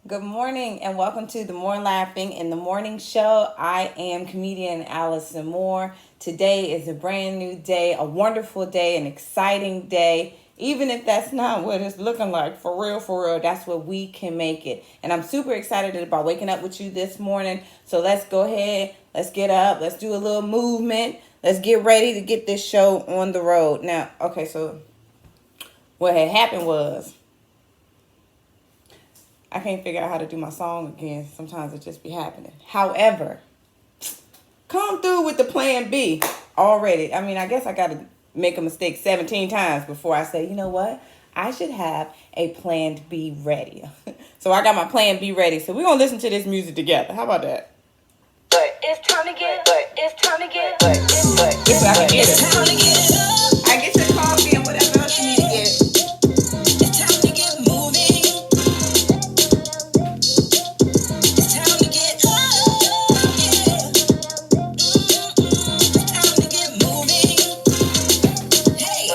Good morning and welcome to the More Laughing in the Morning Show. I am comedian Allison Moore. Today is a brand new day, a wonderful day, an exciting day. Even if that's not what it's looking like, for real, that's what we can make it. And I'm super excited about waking up with you this morning. So let's go ahead, let's get up, let's do a little movement, let's get ready to get this show on the road. Now, okay, so what had happened was I can't figure out how to do my song again. Sometimes it just be happening. However, come through with the plan B already. I mean, I guess I got to make a mistake 17 times before I say, you know what? I should have a plan B ready. So I got my plan B ready. So we're going to listen to this music together. How about that? But it's time to get, it's time to get, This way I can get it. Time to get up. I get your coffee and whatever else you need to get. it's time to get moving. It's time to get up, yeah. It's time to get moving. Hey,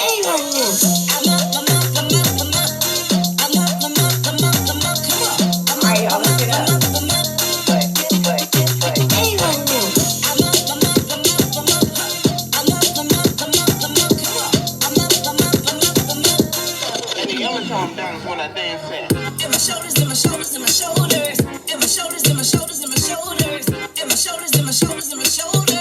ain't no rules. I'm up, I'm up, I'm up, I'm up. I'm up, I'm up, I'm up, I'm up. Come on. I'm All right, y'all, up, let's get I'm up. up, I'm up. Ain't no rules. I'm up, I'm up, I'm up, I'm up. I'm up, I'm up, I'm up, I'm up. Come on. I'm up, I'm up, I'm up, I'm up. And the other song down is when I dance at. And my shoulders, and my shoulders, and my shoulders. And my shoulders, and my shoulders, and my shoulders. And my shoulders, and my shoulders, and my shoulders.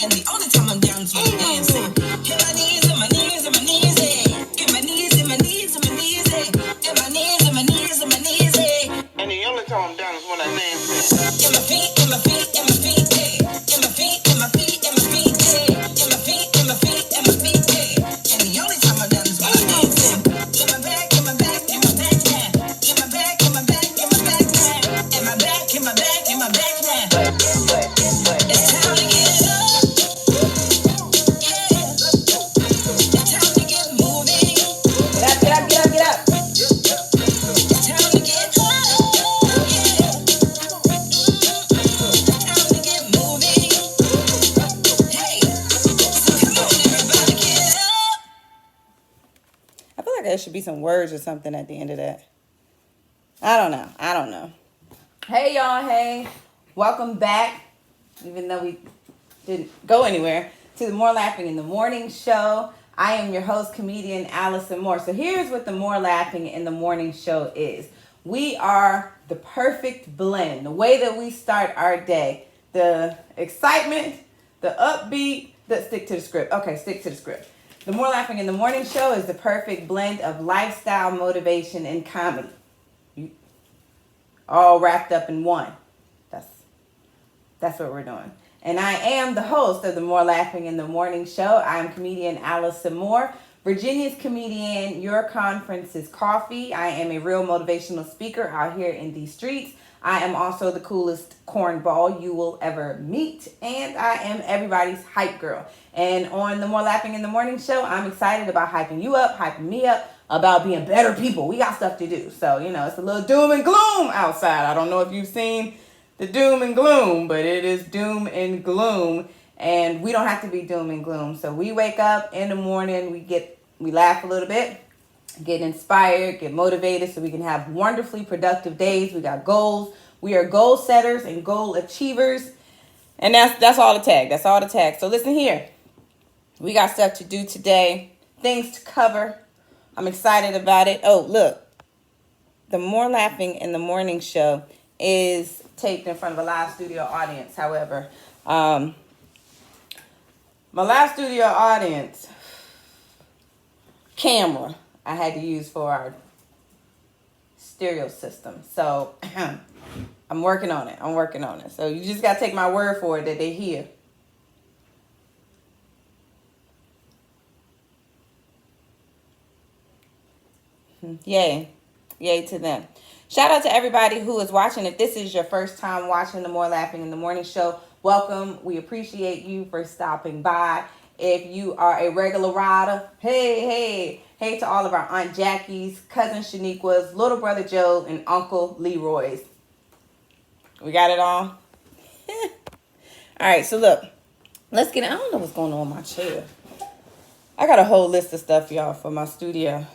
And the only time I'm down is when I'm dancing. Hit my knees, and my knees, and my knees, eh. Get my knees, and my knees, and my knees, eh. And my knees, and my knees, and my knees, eh. And the only time I'm down is when I dance at. And my feet, and my feet, and my feet, eh. And my feet, and my feet, and my feet, eh. And my feet, and my feet, and my feet, eh. And the only time I'm down is when I'm dancing. Get my back, get my back, get my back now. Get my back, get my back, get my back now. And my back, get my back, get my back now. It's time to get up, yeah. It's time to get moving. Get up, get up, get up, get up. It's time to get up, yeah. It's time to get moving. Hey, so come on, everybody, get up. I feel like there should be some words or something at the end of that. I don't know. Hey, y'all. Hey. Welcome back, even though we didn't go anywhere, to the More Laughing in the Morning Show. I am your host, comedian Allison Moore. So here's what the More Laughing in the Morning Show is. We are the perfect blend, the way that we start our day. The excitement, the upbeat, stick to the script. Okay, stick to the script. The More Laughing in the Morning Show is the perfect blend of lifestyle, motivation, and comedy. All wrapped up in one. That's what we're doing. And I am the host of the More Laughing in the Morning Show. I'm comedian Allison Moore, Virginia's comedian. Your conference is coffee. I am a real motivational speaker out here in these streets. I am also the coolest cornball you will ever meet. And I am everybody's hype girl. And on the More Laughing in the Morning Show, I'm excited about hyping you up, hyping me up, about being better people. We got stuff to do. So, it's a little doom and gloom outside. I don't know if you've seen the doom and gloom, but it is doom and gloom, and we don't have to be doom and gloom. So we wake up in the morning, we laugh a little bit, get inspired, get motivated, so we can have wonderfully productive days. We got goals. We are goal setters and goal achievers, and that's all the tag. That's all the tag. So listen here, we got stuff to do today, things to cover. I'm excited about it. Oh, look, the More Laughing in the Morning Show is taped in front of a live studio audience. However, my live studio audience camera I had to use for our stereo system. So I'm working on it. So you just got to take my word for it that they hear. Yay to them. Shout out to everybody who is watching. If this is your first time watching the More Laughing in the Morning Show, welcome. We appreciate you for stopping by. If you are a regular rider, hey to all of our Aunt Jackie's, cousin Shaniqua's, little brother Joe, and Uncle Leroy's. We got it all? All right, so look, let's get, I don't know what's going on with my chair. I got a whole list of stuff, y'all, for my studio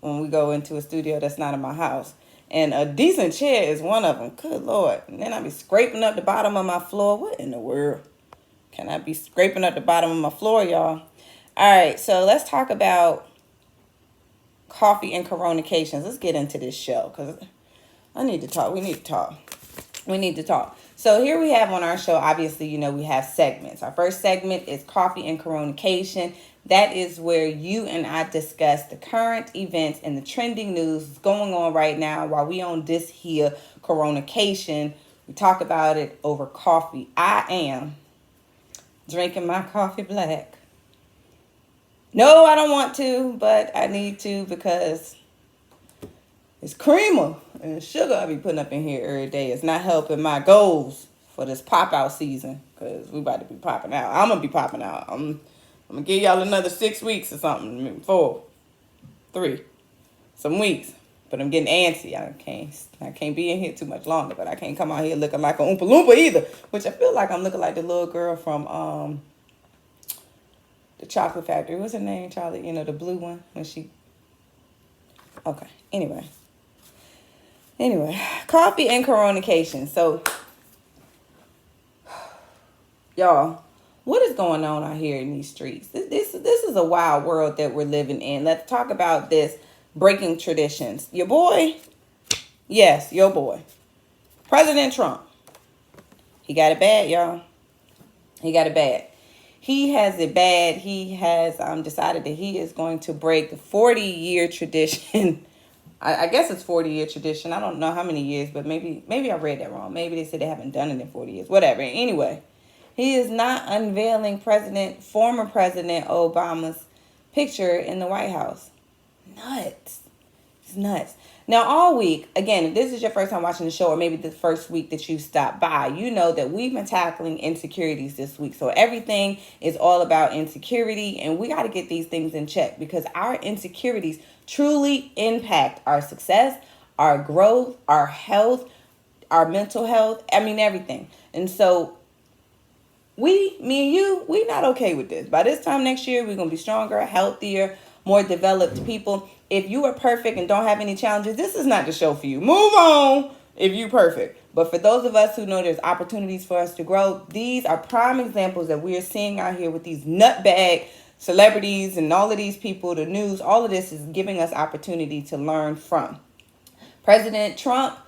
when we go into a studio that's not in my house. And a decent chair is one of them. Good Lord. And then I be scraping up the bottom of my floor. What in the world? Can I be scraping up the bottom of my floor, y'all? All right, so let's talk about coffee and Coronacations. Let's get into this show because I need to talk. We need to talk. We need to talk. So here we have on our show, obviously, you know, we have segments. Our first segment is Coffee and Coronacation. That is where you and I discuss the current events and the trending news going on right now while we on this here Coronacation. We talk about it over coffee. I am drinking my coffee black. No, I don't want to, but I need to because it's creamer and sugar I be putting up in here every day. It's not helping my goals for this pop out season because we about to be popping out. I'm going to be popping out. I'm going to give y'all another 6 weeks or something. Maybe 4, 3, some weeks. But I'm getting antsy. I can't be in here too much longer, but I can't come out here looking like a Oompa Loompa either, which I feel like I'm looking like the little girl from the Chocolate Factory. What's her name, Charlie? You know, the blue one when she... Okay, anyway, coffee and Coronacation. So, y'all, what is going on out here in these streets? This is a wild world that we're living in. Let's talk about this breaking traditions. Your boy, yes, your boy, President Trump. He got it bad, y'all. He got it bad. He has it bad. He has decided that he is going to break the 40-year tradition. I guess it's 40-year tradition. I don't know how many years, but maybe I read that wrong. Maybe they said they haven't done it in 40 years. Whatever. Anyway, he is not unveiling former President Obama's picture in the White House. Nuts. It's nuts. Now, all week, again, if this is your first time watching the show or maybe the first week that you stopped by, you know that we've been tackling insecurities this week. So everything is all about insecurity, and we got to get these things in check because our insecurities truly impact our success, our growth, our health, our mental health. I mean, everything. And so me and you, we not okay with this. By this time next year, we're going to be stronger, healthier, more developed people. If you are perfect and don't have any challenges, this is not the show for you. Move on if you're perfect. But for those of us who know there's opportunities for us to grow, these are prime examples that we are seeing out here with these nutbag celebrities and all of these people, the news. All of this is giving us opportunity to learn from. President Trump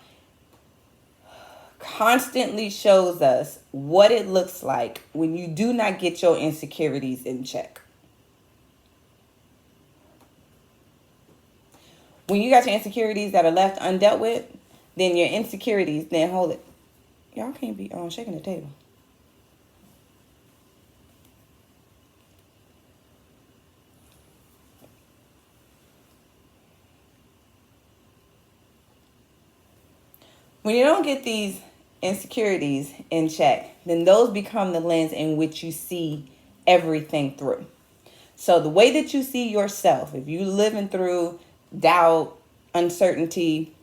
constantly shows us what it looks like when you do not get your insecurities in check. When you got your insecurities that are left undealt with, then your insecurities, then hold it. Y'all can't be shaking the table. When you don't get these insecurities in check, then those become the lens in which you see everything through. So the way that you see yourself, if you're living through doubt, uncertainty,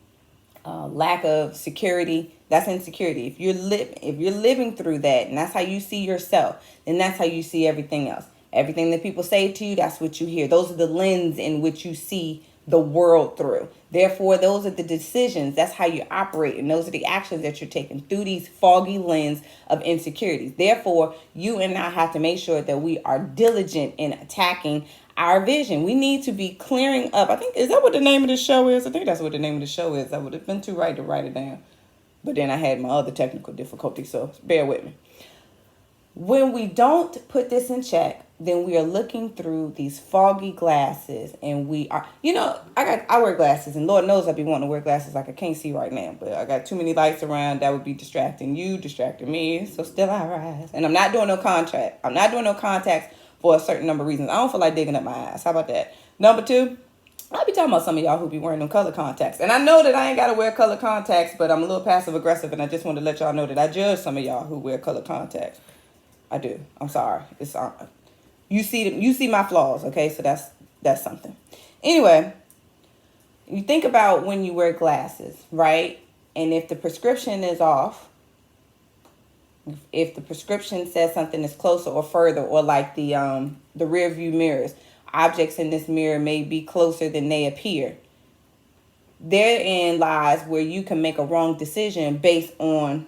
lack of security, that's insecurity. If you're living through that and that's how you see yourself, then that's how you see everything else. Everything that people say to you, that's what you hear. Those are the lens in which you see the world through. Therefore, those are the decisions. That's how you operate. And those are the actions that you're taking through these foggy lens of insecurities. Therefore, you and I have to make sure that we are diligent in attacking our vision. We need to be clearing up. Is that what the name of the show is? I think that's what the name of the show is. I would have been too right to write it down. But then I had my other technical difficulties, so bear with me. When we don't put this in check, then we are looking through these foggy glasses and we are, I wear glasses and Lord knows I'd be wanting to wear glasses like I can't see right now, but I got too many lights around that would be distracting you, distracting me. So still I rise. And I'm not doing no contacts for a certain number of reasons. I don't feel like digging up my eyes. How about that? Number 2, I'll be talking about some of y'all who be wearing them color contacts. And I know that I ain't got to wear color contacts, but I'm a little passive aggressive and I just want to let y'all know that I judge some of y'all who wear color contacts. I do. I'm sorry. It's you see my flaws, okay? So that's something. Anyway, you think about when you wear glasses, right? And if the prescription is off, if the prescription says something is closer or further, or like the rear view mirrors, objects in this mirror may be closer than they appear. therein lies where you can make a wrong decision based on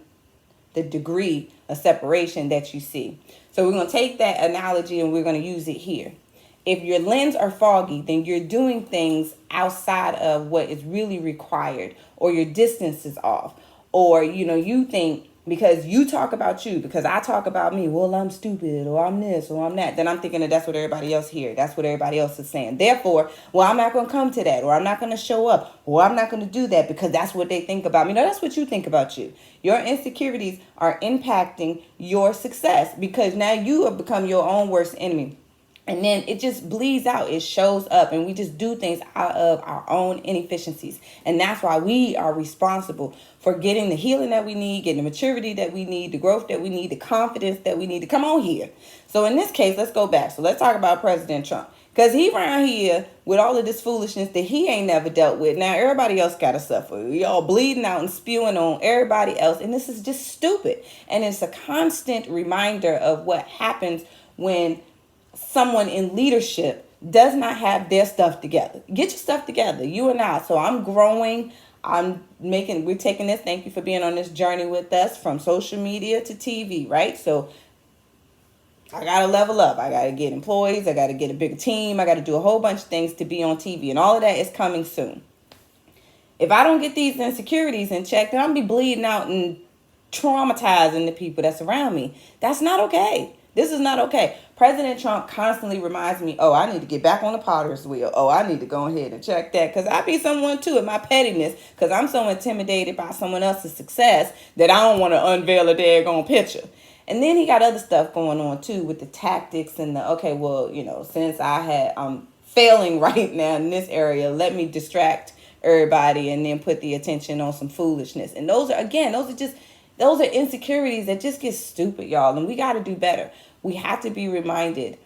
the degree of separation that you see. So we're going to take that analogy and we're going to use it here. If your lens are foggy, then you're doing things outside of what is really required, or your distance is off, or you think because you talk about you, because I talk about me, well, I'm stupid, or I'm this, or I'm that, then I'm thinking that that's what everybody else hears. That's what everybody else is saying. Therefore, well, I'm not going to come to that, or I'm not going to show up, or I'm not going to do that because that's what they think about me. No, that's what you think about you. Your insecurities are impacting your success because now you have become your own worst enemy. And then it just bleeds out. It shows up, and we just do things out of our own inefficiencies. And that's why we are responsible for getting the healing that we need, getting the maturity that we need, the growth that we need, the confidence that we need to come on here. So in this case, let's go back. So let's talk about President Trump. Because he around here with all of this foolishness that he ain't never dealt with. Now everybody else got to suffer. We all bleeding out and spewing on everybody else. And this is just stupid. And it's a constant reminder of what happens when someone in leadership does not have their stuff together. Get your stuff together, you and I. So I'm growing. We're taking this. Thank you for being on this journey with us from social media to TV, right? So I got to level up. I got to get employees. I got to get a bigger team. I got to do a whole bunch of things to be on TV. And all of that is coming soon. If I don't get these insecurities in check, then I'm going to be bleeding out and traumatizing the people that's around me. That's not okay. This is not okay. President Trump constantly reminds me, oh, I need to get back on the potter's wheel. Oh, I need to go ahead and check that. Because I be someone, too, in my pettiness. Because I'm so intimidated by someone else's success that I don't want to unveil a daggone picture. And then he got other stuff going on, too, with the tactics and since I'm failing right now in this area, let me distract everybody and then put the attention on some foolishness. And those are insecurities that just get stupid, y'all. And we got to do better. We have to be reminded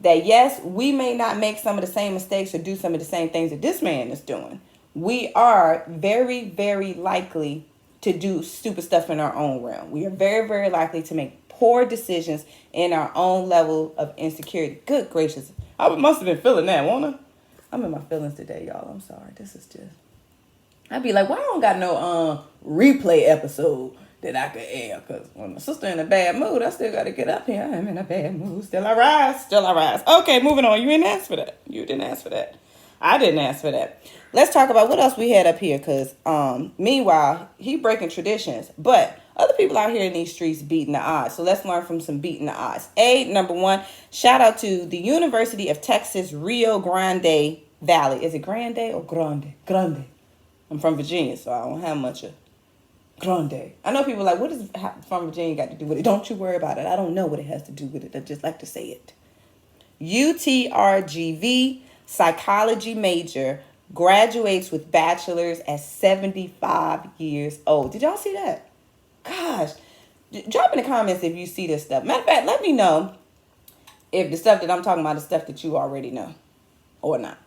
that, yes, we may not make some of the same mistakes or do some of the same things that this man is doing. We are very, very likely to do stupid stuff in our own realm. We are very, very likely to make poor decisions in our own level of insecurity. Good gracious. I must have been feeling that, won't I? I'm in my feelings today, y'all. I'm sorry. This is just... I'd be like, why I don't got no replay episode that I could air? Because when my sister in a bad mood, I still got to get up here. I'm in a bad mood. Still I rise. Okay, moving on. You didn't ask for that. I didn't ask for that. Let's talk about what else we had up here. Because meanwhile, he breaking traditions. But other people out here in these streets beating the odds. So let's learn from some beating the odds. Number one, shout out to the University of Texas, Rio Grande Valley. Is it Grande or Grande? Grande. I'm from Virginia, so I don't have much of Grande. I know people are like, what does from Virginia got to do with it? Don't you worry about it. I don't know what it has to do with it. I just like to say it. UTRGV psychology major graduates with bachelor's at 75 years old. Did y'all see that? Gosh. Drop in the comments if you see this stuff. Matter of fact, let me know if the stuff that I'm talking about is stuff that you already know or not.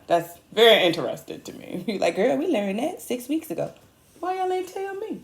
That's very interesting to me. You're like, girl, we learned that 6 weeks ago. Why y'all ain't tell me?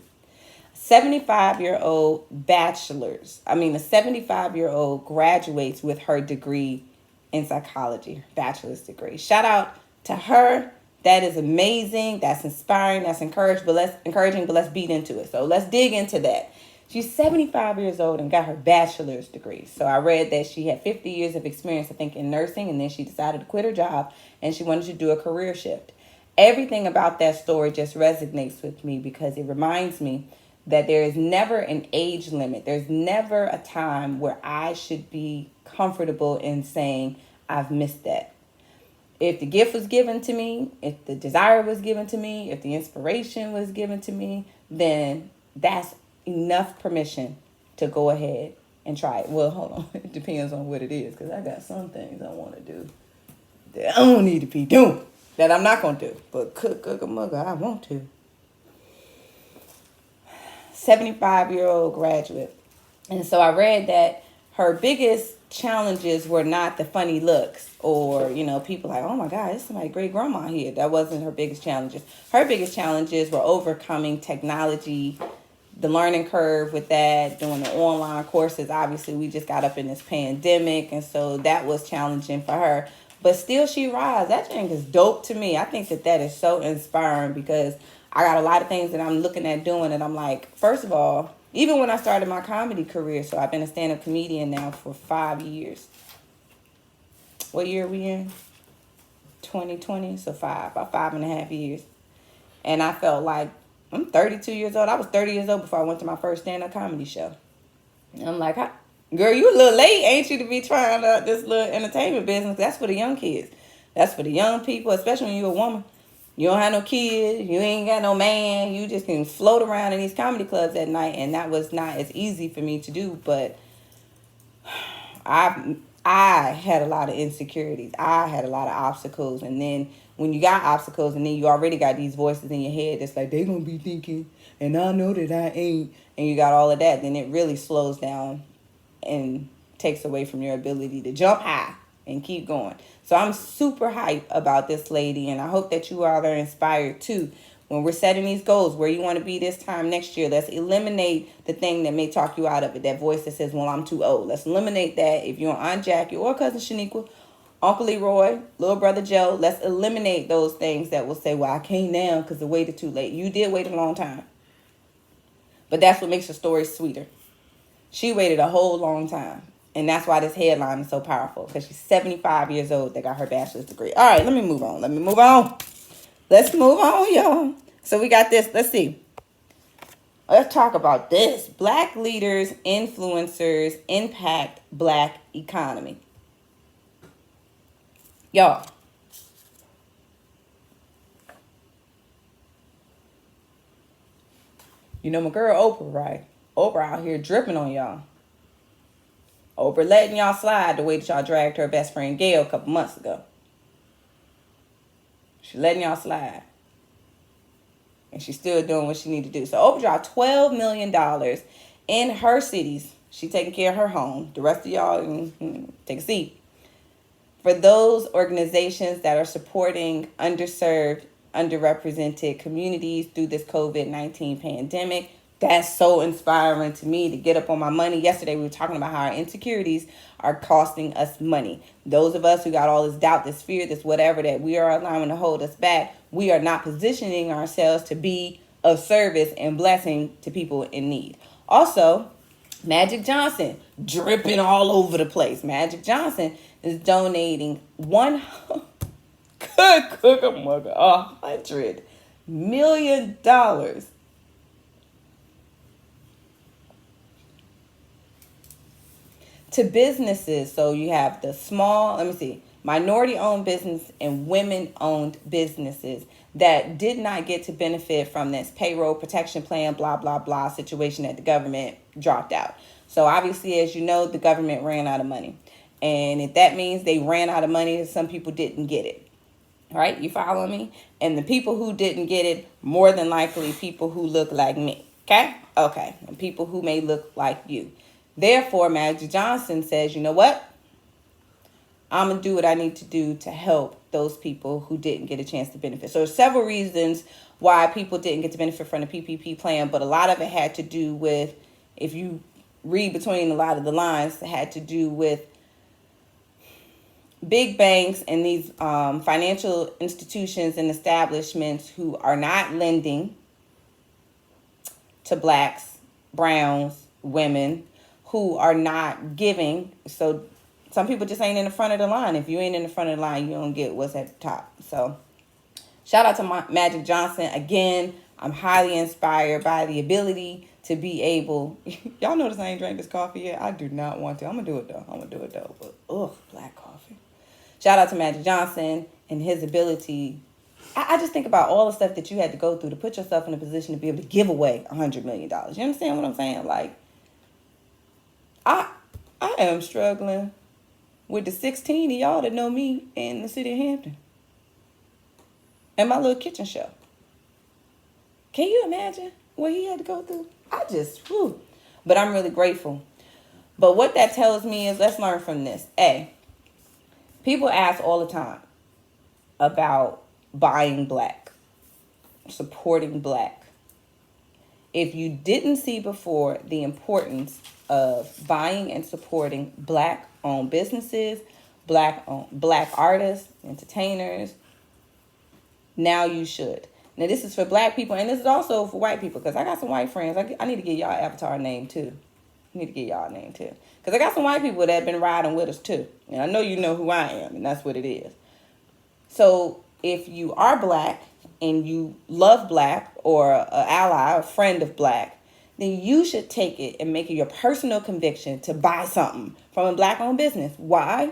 75-year-old bachelor's. A 75-year-old graduates with her degree in psychology, bachelor's degree. Shout out to her. That is amazing. That's inspiring. That's encouraging. But let's beat into it. So let's dig into that. She's 75 years old and got her bachelor's degree. So I read that she had 50 years of experience, I think, in nursing, and then she decided to quit her job and she wanted to do a career shift. Everything about that story just resonates with me because it reminds me that there is never an age limit. There's never a time where I should be comfortable in saying, I've missed that. If the gift was given to me, if the desire was given to me, if the inspiration was given to me, then that's enough permission to go ahead and try it. Well, hold on. It depends on what it is, because I got some things I want to do that I don't need to be doing, that I'm not going to do. But cook a mugger, I want to. 75-year-old graduate. And so I read that her biggest challenges were not the funny looks or, people like, oh my God, it's somebody's great grandma here. That wasn't her biggest challenges. Her biggest challenges were overcoming technology, the learning curve with that, doing the online courses. Obviously, we just got up in this pandemic, and so that was challenging for her. But Still She Rise, that thing is dope to me. I think that is so inspiring because I got a lot of things that I'm looking at doing, and I'm like, first of all, even when I started my comedy career, so I've been a stand-up comedian now for 5 years. What year are we in? 2020, so about 5.5 years. And I felt like I'm 32 years old. I was 30 years old before I went to my first stand-up comedy show. And I'm like, girl, you a little late, ain't you, to be trying out this little entertainment business? That's for the young kids. That's for the young people, especially when you're a woman. You don't have no kids. You ain't got no man. You just can float around in these comedy clubs at night. And that was not as easy for me to do. But I had a lot of insecurities. I had a lot of obstacles. And then when you got obstacles and then you already got these voices in your head that's like, they gonna be thinking, and I know that I ain't, and you got all of that, then it really slows down and takes away from your ability to jump high and keep going. So I'm super hyped about this lady, and I hope that you all are inspired too. When we're setting these goals, where you want to be this time next year, let's eliminate the thing that may talk you out of it. That voice that says, well, I'm too old. Let's eliminate that. If you're Aunt Jackie or Cousin Shaniqua, Uncle Leroy, little brother Joe, let's eliminate those things that will say, well, I can't now because I waited too late. You did wait a long time. But that's what makes your story sweeter. She waited a whole long time. And that's why this headline is so powerful. Because she's 75 years old that got her bachelor's degree. All right, let me move on. Let's move on, y'all. So we got this. Let's see. Let's talk about this. Black leaders, influencers impact black economy. Y'all. You know my girl Oprah, right? Oprah out here dripping on y'all. Oprah letting y'all slide the way that y'all dragged her best friend Gail a couple months ago. She letting y'all slide. And she's still doing what she need to do. So Oprah dropped $12 million in her cities. She taking care of her home. The rest of y'all, take a seat. For those organizations that are supporting underserved, underrepresented communities through this COVID-19 pandemic. That's so inspiring to me to get up on my money. Yesterday, we were talking about how our insecurities are costing us money. Those of us who got all this doubt, this fear, this whatever that we are allowing to hold us back, we are not positioning ourselves to be of service and blessing to people in need. Also, Magic Johnson, dripping all over the place. Magic Johnson is donating $100 million to businesses. So you have the small, minority-owned business and women-owned businesses that did not get to benefit from this payroll protection plan, blah, blah, blah situation that the government dropped out. So obviously, as you know, the government ran out of money. And if that means they ran out of money, some people didn't get it. All right, you follow me? And the people who didn't get it, more than likely people who look like me. Okay? Okay. And people who may look like you. Therefore, Magic Johnson says, you know what? I'm going to do what I need to do to help those people who didn't get a chance to benefit. So there's several reasons why people didn't get to benefit from the PPP plan, but a lot of it had to do with, if you read between a lot of the lines, it had to do with big banks and these financial institutions and establishments who are not lending to blacks, browns, women, who are not giving. So some people just ain't in the front of the line. If you ain't in the front of the line, you don't get what's at the top. So shout out to Magic Johnson. Again, I'm highly inspired by the ability to be able. Y'all notice I ain't drank this coffee yet. I do not want to. I'm going to do it though. But, black coffee. Shout out to Magic Johnson and his ability. I just think about all the stuff that you had to go through to put yourself in a position to be able to give away $100 million. You understand what I'm saying? Like, I am struggling with the 16 of y'all that know me in the city of Hampton. And my little kitchen show. Can you imagine what he had to go through? But I'm really grateful. But what that tells me is, let's learn from this. People ask all the time about buying black, supporting black. If you didn't see before the importance of buying and supporting black-owned businesses, black artists, entertainers, now you should. Now this is for black people, and this is also for white people, because I got some white friends. I need to get y'all avatar name too. I need to get y'all a name too, because I got some white people that have been riding with us too, and I know you know who I am, and that's what it is. So if you are black and you love black, or an ally, a friend of black, then you should take it and make it your personal conviction to buy something from a black-owned business. Why?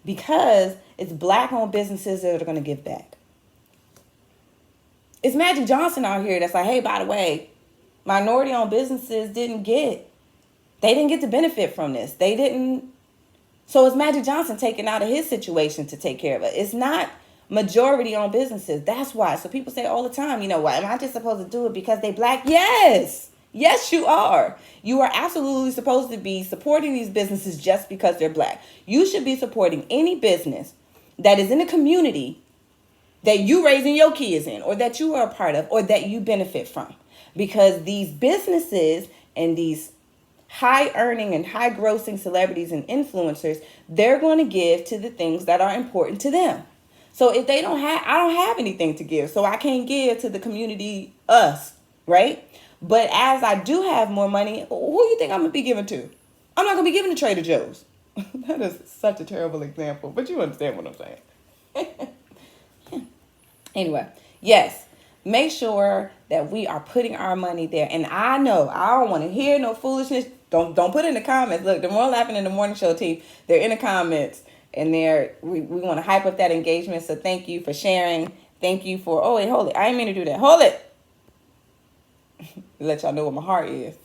Because it's black-owned businesses that are going to give back. It's Magic Johnson out here that's like, hey, by the way, minority-owned businesses didn't get to benefit from this. They didn't. So it's Magic Johnson taking out of his situation to take care of it. It's not majority-owned businesses. That's why. So people say all the time, you know what, am I just supposed to do it because they black? Yes. Yes, you are. You are absolutely supposed to be supporting these businesses just because they're black. You should be supporting any business that is in a community that you raising your kids in, or that you are a part of, or that you benefit from. Because these businesses and these high earning and high grossing celebrities and influencers, they're going to give to the things that are important to them. So if they don't have, I don't have anything to give, so I can't give to the community, us, right? But as I do have more money, who you think I'm going to be giving to? I'm not going to be giving to Trader Joe's. That is such a terrible example, but you understand what I'm saying. Anyway, yes, make sure that we are putting our money there. And I know I don't want to hear no foolishness. Don't put it in the comments. Look, the More Laughing in the Morning Show team, they're in the comments, and we want to hype up that engagement. So thank you for sharing. Thank you for, oh wait, hold it. I didn't mean to do that. Hold it. Let y'all know what my heart is.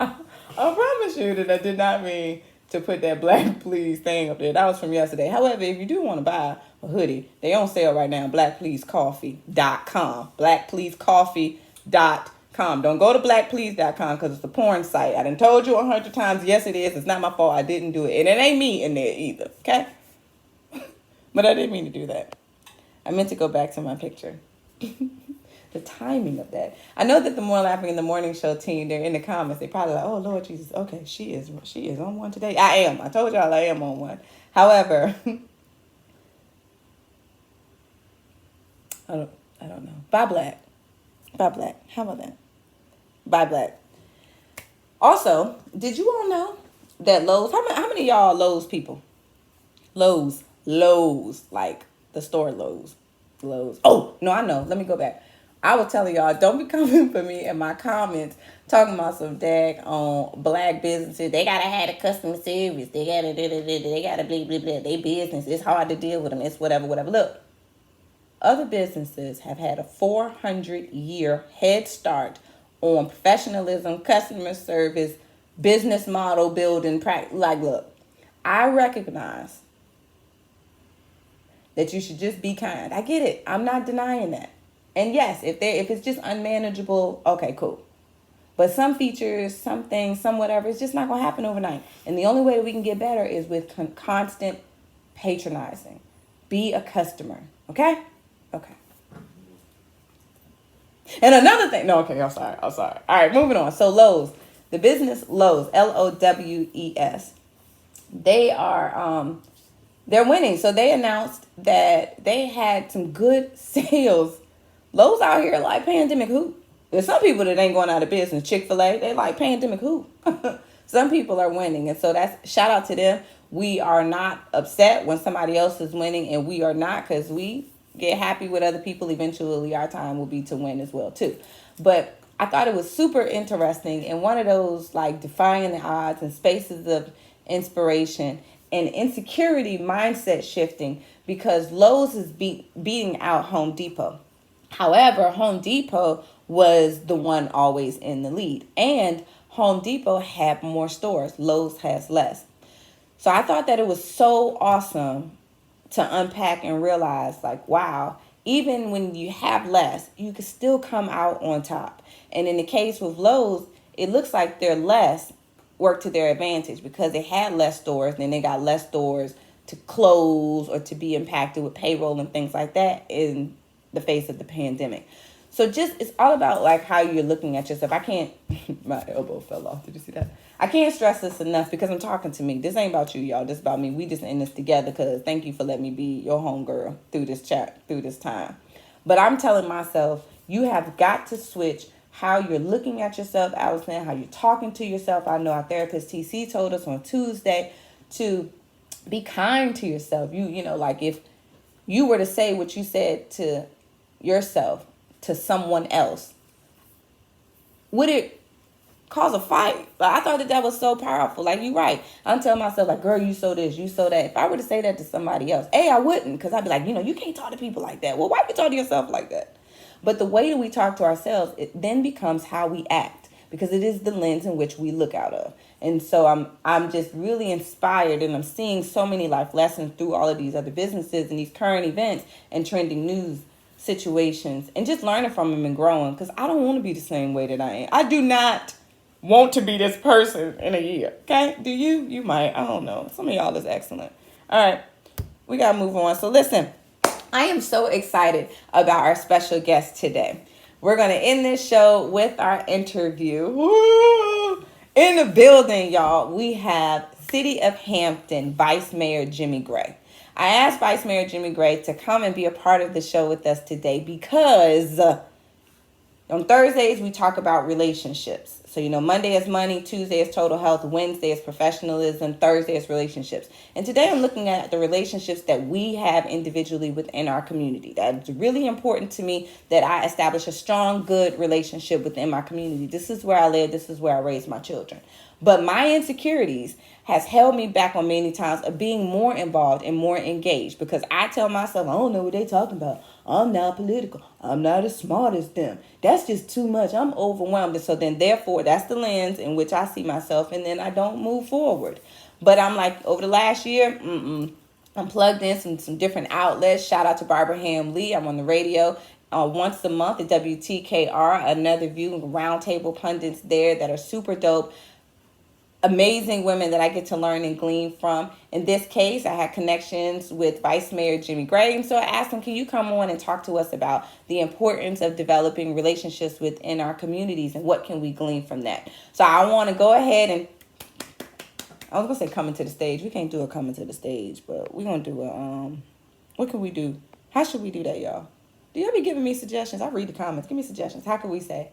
I promise you that I did not mean to put that Black Please thing up there. That was from yesterday. However, if you do want to buy a hoodie, they on sale right now. BlackPleaseCoffee.com. BlackPleaseCoffee.com. Don't go to BlackPlease.com because it's a porn site. I done told you 100 times. Yes, it is. It's not my fault. I didn't do it. And it ain't me in there either. Okay? But I didn't mean to do that. I meant to go back to my picture. The timing of that. I know that the More Laughing in the Morning Show team, they're in the comments. They probably like, oh, Lord Jesus. Okay, she is on one today. I am. I told y'all I am on one. However, I don't know. Buy black. Buy black. How about that? Buy black. Also, did you all know that Lowe's, how many of y'all are Lowe's people? Lowe's, like the store Lowe's. Oh, no, I know. Let me go back. I was telling y'all, don't be coming for me in my comments talking about some dag on black businesses. They gotta have a customer service. They gotta blah blah blah. They business. It's hard to deal with them. It's whatever. Look, other businesses have had a 400-year head start on professionalism, customer service, business model building. Like, look, I recognize that you should just be kind. I get it. I'm not denying that. And yes, if it's just unmanageable, okay, cool. But some features, some things, some whatever, it's just not going to happen overnight. And the only way that we can get better is with constant patronizing. Be a customer, okay? Okay. And another thing, no, okay, I'm sorry. All right, moving on. So Lowe's, the business Lowe's, Lowes, they are, they're winning. So they announced that they had some good sales. Lowe's out here like pandemic who? There's some people that ain't going out of business. Chick-fil-A, they like pandemic who? Some people are winning. And so that's shout out to them. We are not upset when somebody else is winning, and we are not, because we get happy with other people. Eventually our time will be to win as well too. But I thought it was super interesting, and one of those like defying the odds and spaces of inspiration and insecurity mindset shifting, because Lowe's is beating out Home Depot. However, Home Depot was the one always in the lead, and Home Depot had more stores. Lowe's has less. So I thought that it was so awesome to unpack and realize, like, wow, even when you have less, you can still come out on top. And in the case with Lowe's, it looks like their less worked to their advantage, because they had less stores, and then they got less stores to close or to be impacted with payroll and things like that in the face of the pandemic. So just, it's all about like how you're looking at yourself. My elbow fell off. Did you see that? I can't stress this enough because I'm talking to me. This ain't about you, y'all. This about me. We just in this together because thank you for letting me be your homegirl through this chat, through this time. But I'm telling myself, you have got to switch how you're looking at yourself, Allison, how you're talking to yourself. I know our therapist TC told us on Tuesday to be kind to yourself. You know, like if you were to say what you said to yourself to someone else, would it cause a fight? But I thought that was so powerful. Like, you're right. I'm telling myself, like, girl, you so this, you so that. If I were to say that to somebody else, I wouldn't, because I'd be like, you can't talk to people like that. Well, why you talk to yourself like that? But the way that we talk to ourselves, it then becomes how we act, because it is the lens in which we look out of. And so I'm just really inspired, and I'm seeing so many life lessons through all of these other businesses and these current events and trending news situations, and just learning from them and growing, because I don't want to be the same way that I am. I do not want to be this person in a year. Okay? Do you? You might. I don't know. Some of y'all is excellent. All right. We got to move on. So listen, I am so excited about our special guest today. We're going to end this show with our interview. Woo! In the building, y'all, we have City of Hampton Vice Mayor Jimmy Gray. I asked Vice Mayor Jimmy Gray to come and be a part of the show with us today because on Thursdays, we talk about relationships. So, Monday is money, Tuesday is total health, Wednesday is professionalism, Thursday is relationships. And today I'm looking at the relationships that we have individually within our community. That's really important to me, that I establish a strong, good relationship within my community. This is where I live. This is where I raise my children. But my insecurities has held me back on many times of being more involved and more engaged, because I tell myself, I don't know what they talking about. I'm not political. I'm not as smart as them. That's just too much. I'm overwhelmed. And so then therefore that's the lens in which I see myself, and then I don't move forward. But I'm like, over the last year, I'm plugged in some different outlets. Shout out to Barbara Ham Lee. I'm on the radio once a month at WTKR, Another View, roundtable pundits there that are super dope. Amazing women that I get to learn and glean from. In this case, I had connections with Vice Mayor Jimmy Gray. And so I asked him, can you come on and talk to us about the importance of developing relationships within our communities, and what can we glean from that? So I want to go ahead and, I was going to say coming to the stage. We can't do a coming to the stage, but we're going to do a, what can we do? How should we do that, y'all? Do y'all be giving me suggestions? I read the comments. Give me suggestions. How can we say?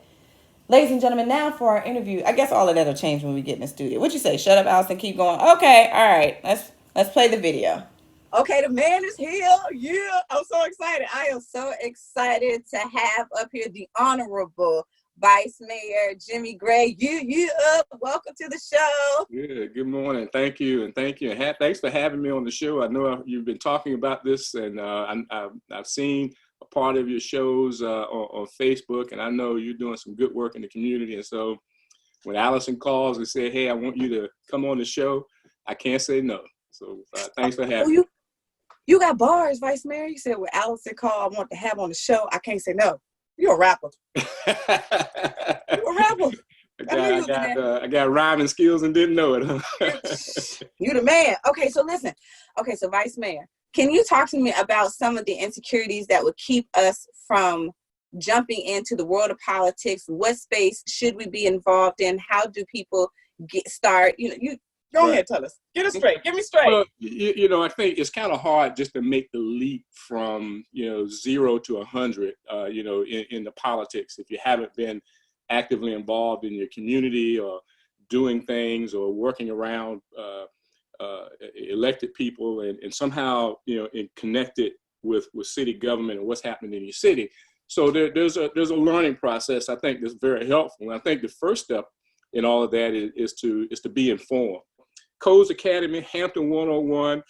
Ladies and gentlemen, now for our interview. I guess all of that will change when we get in the studio. What you say? Shut up, Allison. Keep going. Okay, all right. Let's play the video. Okay, the man is here. Yeah, I'm so excited. I am so excited to have up here the Honorable Vice Mayor Jimmy Gray. Welcome to the show. Yeah, good morning. Thank you. And thanks for having me on the show. I know you've been talking about this, and I've seen a part of your shows on Facebook, and I know you're doing some good work in the community. And so when Allison calls and said, hey, I want you to come on the show, I can't say no. So thanks for having me. You got bars, Vice Mayor. You said when Allison called, I want to have on the show, I can't say no. You're a rapper. You're a rapper. I got rhyming skills and didn't know it. Huh? You the man. Okay, so listen. Okay, so Vice Mayor, can you talk to me about some of the insecurities that would keep us from jumping into the world of politics? What space should we be involved in? How do people start? You go ahead, tell us. Get us straight. Get me straight. Well, I think it's kind of hard just to make the leap from 0 to 100. In the politics, if you haven't been actively involved in your community or doing things or working around elected people and somehow connected with city government and what's happening in your city. So there's a learning process, I think, that's very helpful. And I think the first step in all of that is to be informed. Codes Academy, Hampton 101,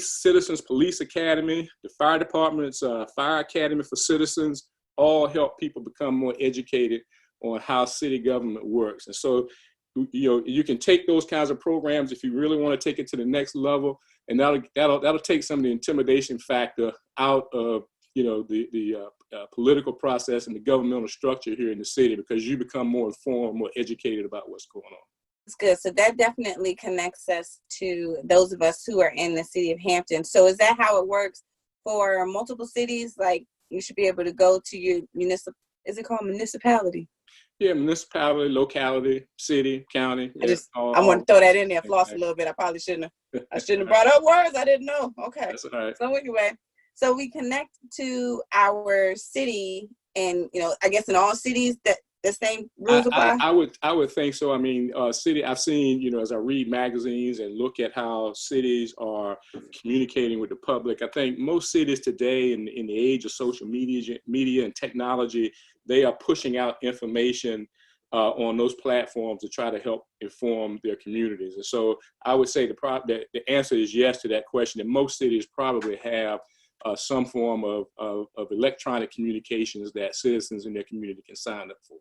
Citizens Police Academy, the fire department's Fire Academy for Citizens, all help people become more educated on how city government works. And so you can take those kinds of programs if you really want to take it to the next level, and that'll take some of the intimidation factor out of the political process and the governmental structure here in the city, because you become more informed, more educated about what's going on. That's good. So that definitely connects us to those of us who are in the city of Hampton. So is that how it works for multiple cities? Like, you should be able to go to your is it called municipality? Yeah, municipality, locality, city, county. Yeah, I want to throw that in there, floss a exactly. little bit. I probably shouldn't have brought up words I didn't know. Okay. That's all right. So anyway, so we connect to our city, and I guess in all cities that the same rules apply. I would think so. I mean, city. I've seen, as I read magazines and look at how cities are communicating with the public. I think most cities today, in the age of social media and technology, they are pushing out information on those platforms to try to help inform their communities. And so, I would say the answer is yes to that question. And most cities probably have some form of electronic communications that citizens in their community can sign up for.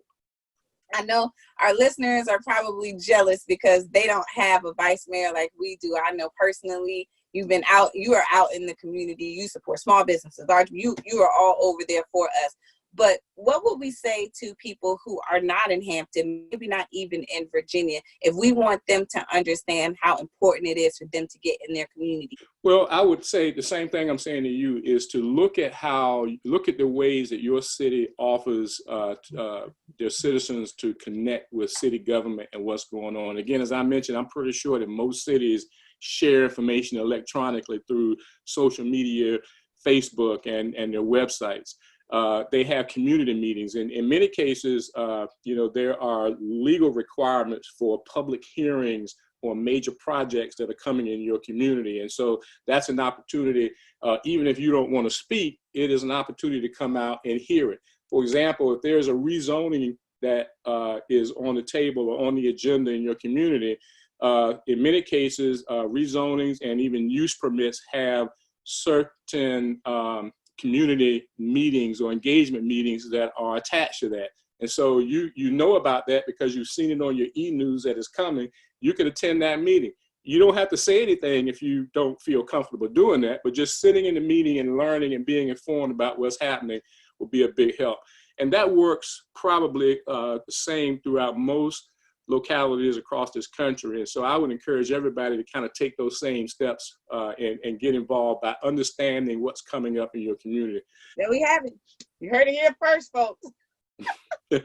I know our listeners are probably jealous because they don't have a vice mayor like we do. I know personally, you are out in the community. You support small businesses. You are all over there for us. But what would we say to people who are not in Hampton, maybe not even in Virginia, if we want them to understand how important it is for them to get in their community? Well, I would say the same thing I'm saying to you is to look at the ways that your city offers their citizens to connect with city government and what's going on. Again, as I mentioned, I'm pretty sure that most cities share information electronically through social media, Facebook, and their websites. They have community meetings, and in many cases, there are legal requirements for public hearings on major projects that are coming in your community. And so that's an opportunity, even if you don't want to speak, it is an opportunity to come out and hear it. For example, if there's a rezoning that is on the table or on the agenda in your community, in many cases, rezonings and even use permits have certain community meetings or engagement meetings that are attached to that. And so you know about that because you've seen it on your e-news that is coming. You can attend that meeting. You don't have to say anything if you don't feel comfortable doing that, but just sitting in the meeting and learning and being informed about what's happening will be a big help. And that works probably the same throughout most localities across this country. And so I would encourage everybody to kind of take those same steps and get involved by understanding what's coming up in your community. There we have it. You heard it here first, folks. I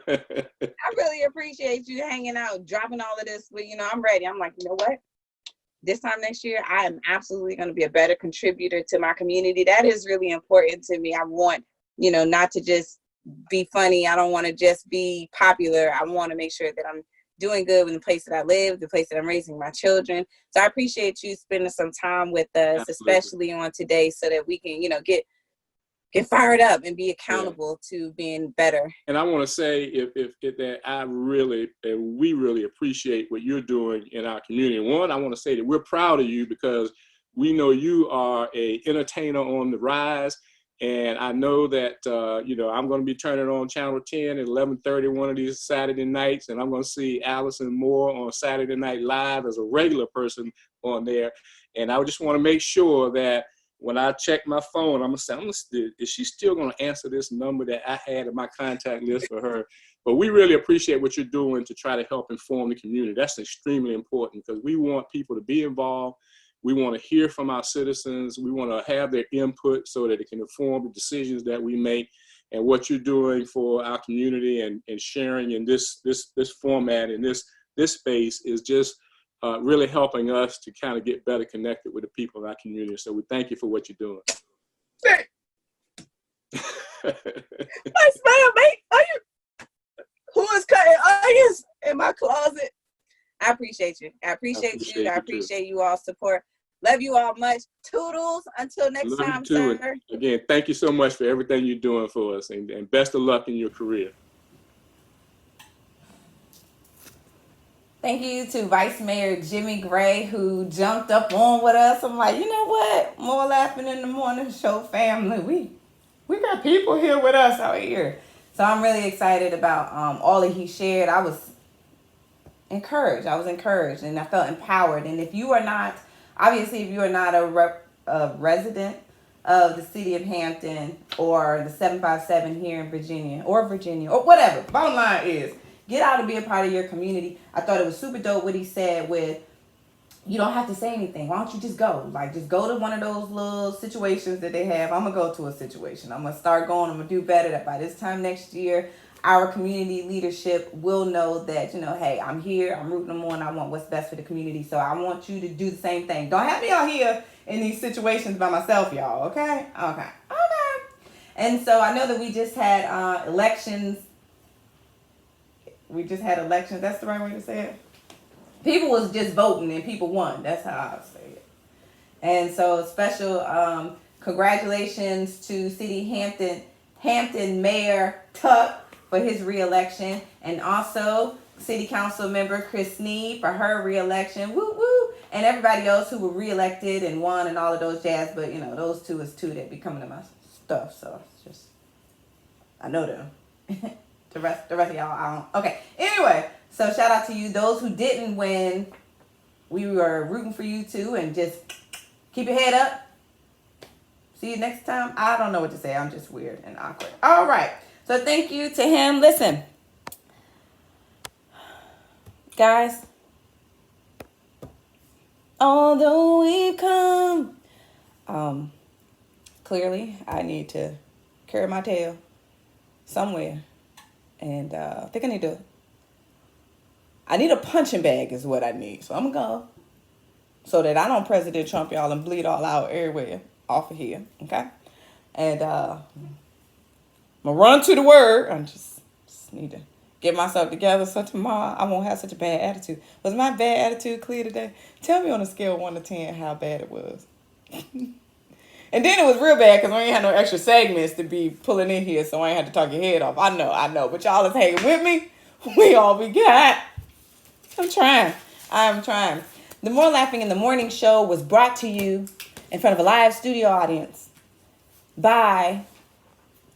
really appreciate you hanging out, dropping all of this. But, I'm ready. I'm like, you know what? This time next year, I am absolutely going to be a better contributor to my community. That is really important to me. I want, not to just be funny. I don't want to just be popular. I want to make sure that I'm doing good in the place that I live, the place that I'm raising my children. So I appreciate you spending some time with us, absolutely, especially on today, so that we can, get fired up and be accountable to being better. And I want to say that we really appreciate what you're doing in our community. One, I want to say that we're proud of you because we know you are an entertainer on the rise. And I know that, I'm going to be turning on Channel 10 at 11:30 one of these Saturday nights, and I'm going to see Allison Moore on Saturday Night Live as a regular person on there. And I just want to make sure that when I check my phone, I'm going to say, is she still going to answer this number that I had in my contact list for her? But we really appreciate what you're doing to try to help inform the community. That's extremely important because we want people to be involved. We want to hear from our citizens. We want to have their input so that it can inform the decisions that we make. And what you're doing for our community and sharing in this format and this space is just really helping us to kind of get better connected with the people in our community. So we thank you for what you're doing. I smell, mate. Who is cutting onions in my closet? I appreciate you. I appreciate you. I appreciate you all support. Love you all much. Toodles. Until next time, sir. Again, thank you so much for everything you're doing for us, and best of luck in your career. Thank you to Vice Mayor Jimmy Gray, who jumped up on with us. I'm like, you know what? More laughing in the morning show family. We got people here with us out here. So I'm really excited about all that he shared. I was encouraged, and I felt empowered. And if you are not a resident of the city of Hampton or the 757 here in Virginia or whatever, bottom line is, get out and be a part of your community. I thought it was super dope what he said with, you don't have to say anything. Why don't you just go? Just go to one of those little situations that they have. I'm going to go to a situation. I'm going to start going. I'm going to do better. That by this time next year, our community leadership will know that, hey, I'm here, I'm rooting them on, I want what's best for the community. So I want you to do the same thing. Don't have me out here in these situations by myself, y'all, okay? Okay. And so I know that we just had elections. That's the right way to say it. People was just voting and people won. That's how I would say it. And so special congratulations to City Hampton Mayor Tuck for his re-election, and also City Council member Chris Sneed for her re-election. Woo woo! And everybody else who were re-elected and won and all of those jazz. But those two is two that be coming to my stuff. So it's just, I know them. the rest of y'all, I don't. Okay. Anyway, so shout out to you. Those who didn't win, we were rooting for you too, and just keep your head up. See you next time. I don't know what to say. I'm just weird and awkward. All right. So thank you to him. Listen, guys, although we've come, clearly I need to carry my tail somewhere. And I think I need a punching bag is what I need. So I'm going to go so that I don't President Trump y'all and bleed all out everywhere off of here. Okay? And I'm going to run to the word. I just need to get myself together so tomorrow I won't have such a bad attitude. Was my bad attitude clear today? Tell me on a scale of 1 to 10 how bad it was. And then it was real bad because we ain't had no extra segments to be pulling in here, so I ain't had to talk your head off. I know. But y'all is hanging with me. We all we got. I'm trying. The More Laughing in the Morning show was brought to you in front of a live studio audience by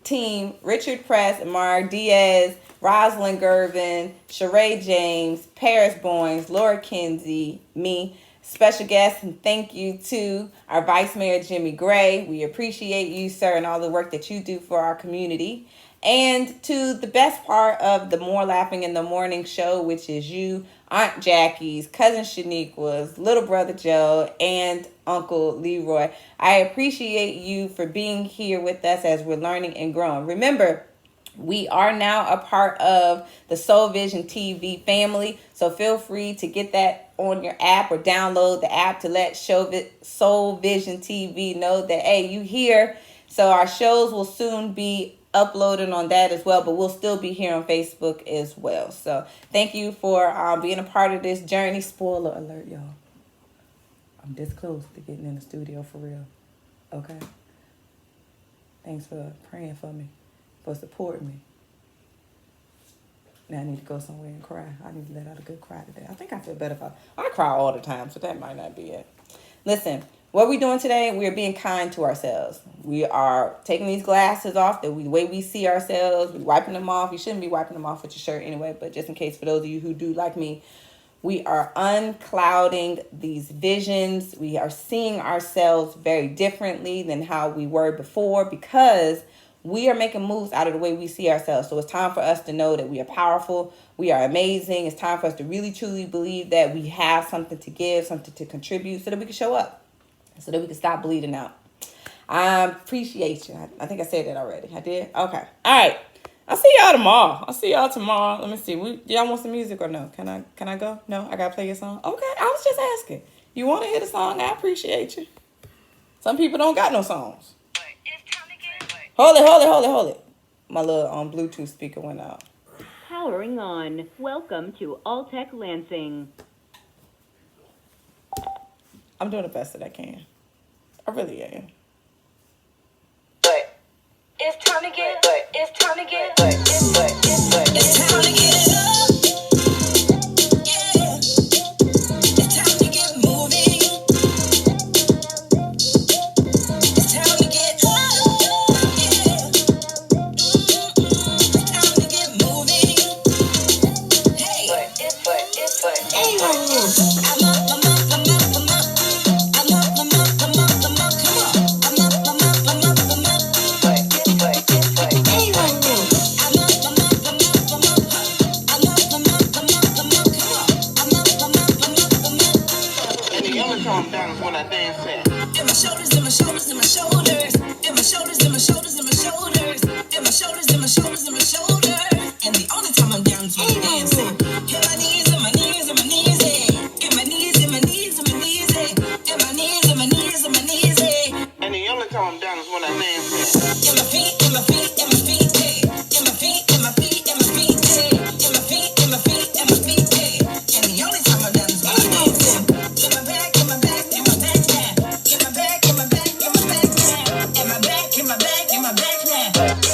Team Richard Press, Amar Diaz, Rosalind Gervin, Sheree James, Paris Boynes, Laura Kinsey, me. Special guest and thank you to our Vice Mayor Jimmy Gray. We appreciate you, sir, and all the work that you do for our community. And to the best part of the More Laughing in the Morning show, which is you, Aunt Jackie's, Cousin Shaniqua's, Little Brother Joe, and Uncle Leroy. I appreciate you for being here with us as we're learning and growing. Remember, we are now a part of the Soul Vision TV family, so feel free to get that on your app or download the app to let Soul Vision TV know that, hey, you here. So our shows will soon be uploaded on that as well, but we'll still be here on Facebook as well. So thank you for being a part of this journey. Spoiler alert, y'all. I'm this close to getting in the studio for real. Okay? Thanks for praying for me, for supporting me. Now I need to go somewhere and cry. I need to let out a good cry today. I think I feel better if I cry all the time, so that might not be it. Listen, what we're doing today, we are being kind to ourselves. We are taking these glasses off, the way we see ourselves, we're wiping them off. You shouldn't be wiping them off with your shirt anyway, but just in case for those of you who do like me, we are unclouding these visions. We are seeing ourselves very differently than how we were before because we are making moves out of the way we see ourselves. So it's time for us to know that we are powerful. We are amazing. It's time for us to really, truly believe that we have something to give, something to contribute so that we can show up, so that we can stop bleeding out. I appreciate you. I think I said that already. I did? Okay. All right. I'll see y'all tomorrow. Let me see. Y'all want some music or no? Can I go? No? I got to play your song? Okay. I was just asking. You want to hear the song? I appreciate you. Some people don't got no songs. Hold it. My little Bluetooth speaker went out. Powering on. Welcome to Alltech Lansing. I'm doing the best that I can. I really am. It's time to get up. It's time to get up. It's time to get up. Yeah. It's time to get moving. It's time to get up. Yeah. It's time to get moving. Hey. I'm up. I'm up. Come on. I'm up. Calm down is when I dance at. And my shoulders, and my shoulders, and my shoulders. And my shoulders, and my shoulders, and my shoulders. And my shoulders, and my shoulders, and my shoulders. in my back now.